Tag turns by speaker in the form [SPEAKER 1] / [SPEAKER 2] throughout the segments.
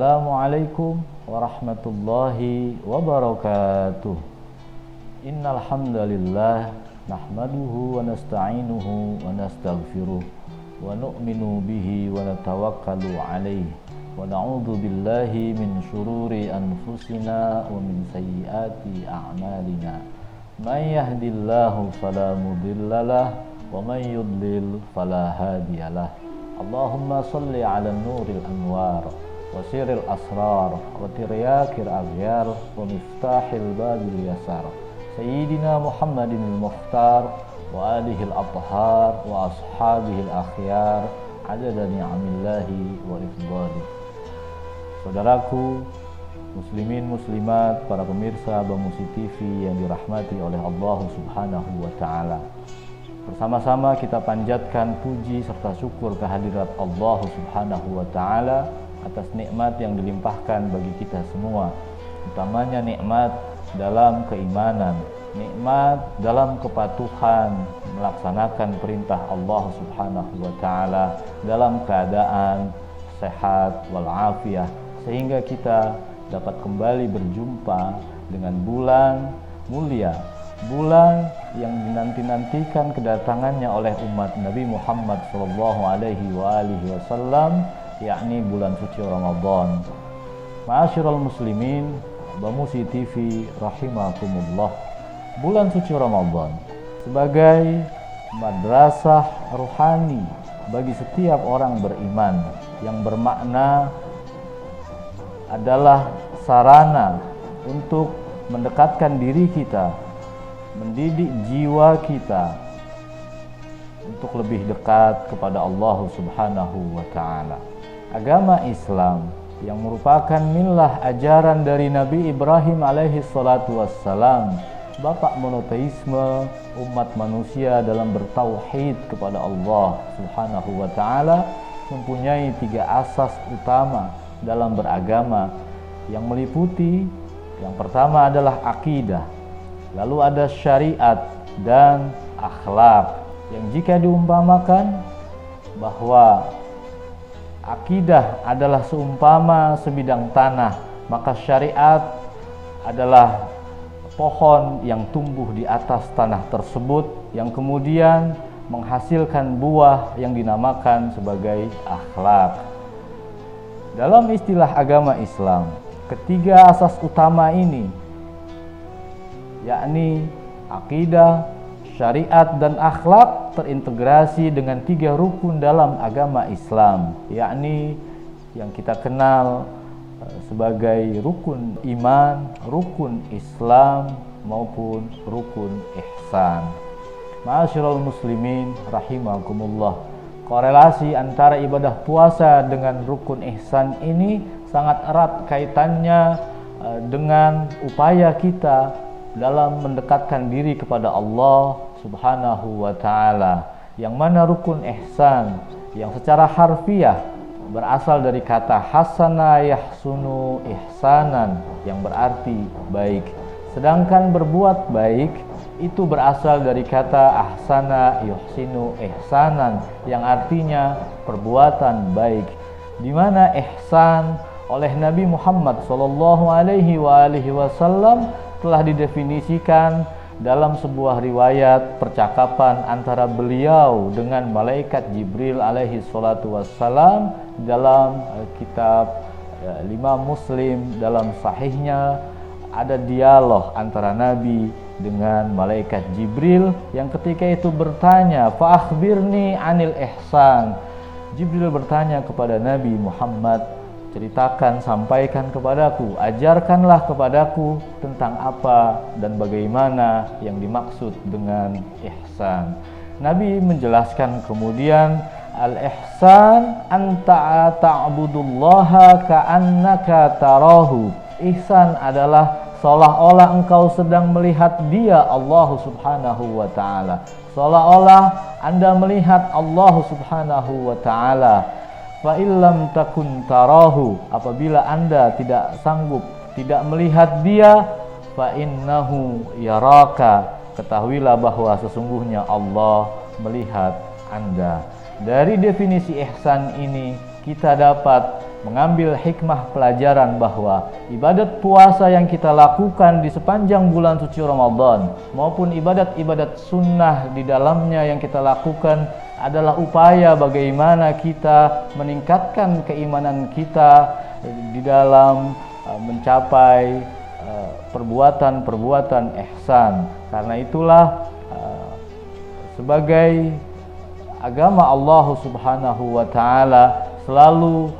[SPEAKER 1] Assalamualaikum warahmatullahi wabarakatuh. Innal hamdalillah nahmaduhu wa nasta'inuhu wa nastaghfiruh wa nu'minu bihi wa natawakkalu alaihi wa na'udzu billahi min syururi anfusina wa min sayyiati a'malina. May yahdihillahu fala mudhillalah wa may yudlil fala hadiyalah. Allahumma salli ala nuril anwar wa sirril asrar wa tiryakil aghyar wa miftahil babil yasar Sayyidina Muhammadin al-Mukhtar wa alihil athhar wa ashabihil akhyar adada ni'amillahi wa ifdalih. Saudaraku muslimin muslimat, para pemirsa Bamusi TV yang dirahmati oleh Allah Subhanahu wa taala. Bersama-sama kita panjatkan puji serta syukur kehadirat Allah Subhanahu wa taala atas nikmat yang dilimpahkan bagi kita semua, utamanya nikmat dalam keimanan, nikmat dalam kepatuhan melaksanakan perintah Allah Subhanahu wa taala dalam keadaan sehat walafiat, sehingga kita dapat kembali berjumpa dengan bulan mulia, bulan yang dinanti-nantikan kedatangannya oleh umat Nabi Muhammad SAW, yakni bulan suci Ramadan. Ma'asyiral muslimin Bamusi TV rahimakumullah. Bulan suci Ramadan sebagai madrasah rohani bagi setiap orang beriman, yang bermakna adalah sarana untuk mendekatkan diri kita, mendidik jiwa kita untuk lebih dekat kepada Allah Subhanahu wa taala. Agama Islam yang merupakan millah ajaran dari Nabi Ibrahim alaihi salatu wassalam, bapak monoteisme umat manusia dalam bertauhid kepada Allah Subhanahu wa taala, mempunyai 3 asas utama dalam beragama yang meliputi, yang pertama adalah akidah, lalu ada syariat dan akhlak, yang jika diumpamakan bahwa akidah adalah seumpama sebidang tanah, maka syariat adalah pohon yang tumbuh di atas tanah tersebut, yang kemudian menghasilkan buah yang dinamakan sebagai akhlak. Dalam istilah agama Islam, ketiga asas utama ini, yakni akidah, syariat dan akhlak, terintegrasi dengan 3 rukun dalam agama Islam, yakni yang kita kenal sebagai rukun iman, rukun Islam maupun rukun ihsan. Ma'asyiral muslimin rahimakumullah. Korelasi antara ibadah puasa dengan rukun ihsan ini sangat erat kaitannya dengan upaya kita dalam mendekatkan diri kepada Allah Subhanahu wa taala, yang mana rukun ihsan yang secara harfiah berasal dari kata hasana yahsunu ihsanan, yang berarti baik, sedangkan berbuat baik itu berasal dari kata ahsana yuhsinu ihsanan, yang artinya perbuatan baik, di mana ihsan oleh Nabi Muhammad SAW telah didefinisikan dalam sebuah riwayat percakapan antara beliau dengan malaikat Jibril alaihi salatu wassalam dalam kitab Imam Muslim. Dalam sahihnya ada dialog antara Nabi dengan malaikat Jibril, yang ketika itu bertanya, fa akhbirni anil ihsan. Jibril bertanya kepada Nabi Muhammad, ceritakan, sampaikan kepadaku, ajarkanlah kepadaku tentang apa dan bagaimana yang dimaksud dengan ihsan. Nabi menjelaskan kemudian, al-ihsan anta ta'budullaha ka'annaka tarahu. Ihsan adalah seolah-olah engkau sedang melihat Dia, Allah Subhanahu wa taala. Seolah-olah Anda melihat Allah Subhanahu wa taala. Fa illam takun tarahu, apabila Anda tidak sanggup, tidak melihat Dia, fa innahu yaraka, ketahuilah bahwa sesungguhnya Allah melihat Anda. Dari definisi ihsan ini kita dapat mengambil hikmah pelajaran bahwa ibadat puasa yang kita lakukan di sepanjang bulan suci Ramadan maupun ibadat-ibadat sunnah di dalamnya yang kita lakukan adalah upaya bagaimana kita meningkatkan keimanan kita di dalam mencapai perbuatan-perbuatan ihsan. Karena itulah sebagai agama Allah Subhanahu wa taala selalu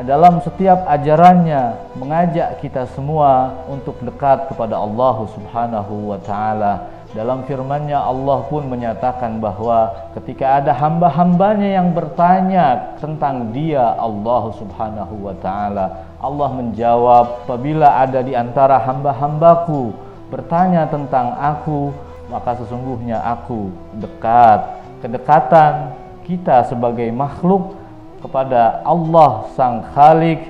[SPEAKER 1] dalam setiap ajarannya mengajak kita semua untuk dekat kepada Allah Subhanahu wa taala. Dalam firman-Nya Allah pun menyatakan bahwa ketika ada hamba-hambanya yang bertanya tentang Dia, Allah Subhanahu wa taala, Allah menjawab, apabila ada di antara hamba-hambaku bertanya tentang aku, maka sesungguhnya aku dekat. Kedekatan kita sebagai makhluk kepada Allah Sang Khalik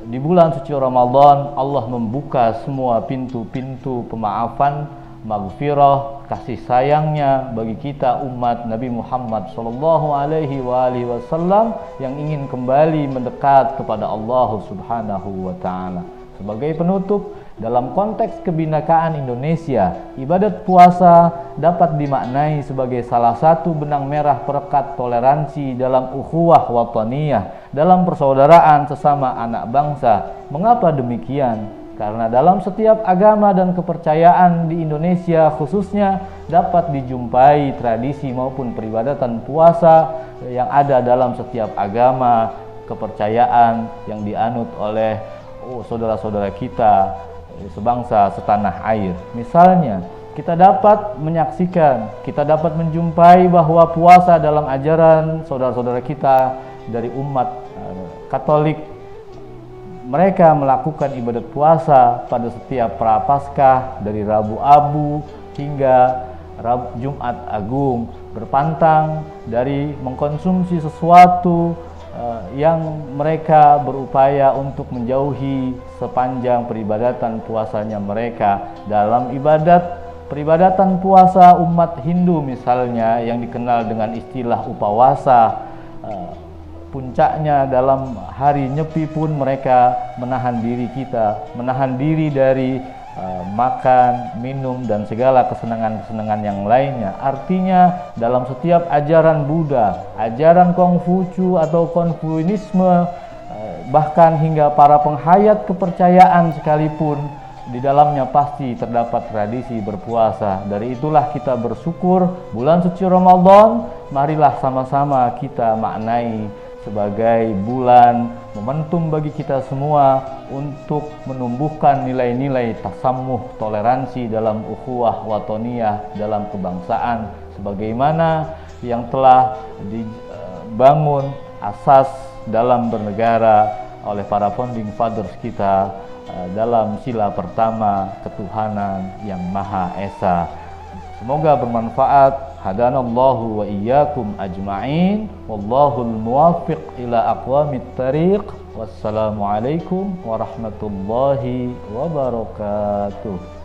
[SPEAKER 1] di bulan suci Ramadan, Allah membuka semua pintu-pintu pemaafan, maghfirah, kasih sayangnya bagi kita umat Nabi Muhammad sallallahu alaihi wasallam yang ingin kembali mendekat kepada Allah Subhanahu wa taala. Sebagai penutup, dalam konteks kebinakaan Indonesia, ibadat puasa dapat dimaknai sebagai salah satu benang merah perekat toleransi dalam ukhuwah wataniyah, dalam persaudaraan sesama anak bangsa. Mengapa demikian? Karena dalam setiap agama dan kepercayaan di Indonesia khususnya dapat dijumpai tradisi maupun peribadatan puasa yang ada dalam setiap agama, kepercayaan yang dianut oleh saudara-saudara kita sebangsa setanah air. Misalnya, kita dapat menyaksikan, kita dapat menjumpai bahwa puasa dalam ajaran saudara-saudara kita dari umat Katolik, mereka melakukan ibadat puasa pada setiap Prapaskah dari Rabu Abu hingga Jumat Agung, berpantang dari mengkonsumsi sesuatu yang mereka berupaya untuk menjauhi sepanjang peribadatan puasanya mereka. Dalam peribadatan puasa umat Hindu misalnya yang dikenal dengan istilah upawasa, puncaknya dalam hari Nyepi pun mereka menahan diri dari makan, minum, dan segala kesenangan-kesenangan yang lainnya. Artinya dalam setiap ajaran Buddha, ajaran Konghucu atau Konfusianisme, bahkan hingga para penghayat kepercayaan sekalipun, di dalamnya pasti terdapat tradisi berpuasa. Dari itulah kita bersyukur bulan suci Ramadan, marilah sama-sama kita maknai sebagai bulan momentum bagi kita semua untuk menumbuhkan nilai-nilai tasamuh, toleransi dalam ukhuwah watoniyah, dalam kebangsaan, sebagaimana yang telah dibangun asas dalam bernegara oleh para founding fathers kita dalam sila pertama ketuhanan yang Maha Esa. Semoga bermanfaat. Hadanallahu wa iyyakum ajma'in. Wallahul muwaffiq ila aqwamit thariq. Wassalamualaikum warahmatullahi wabarakatuh.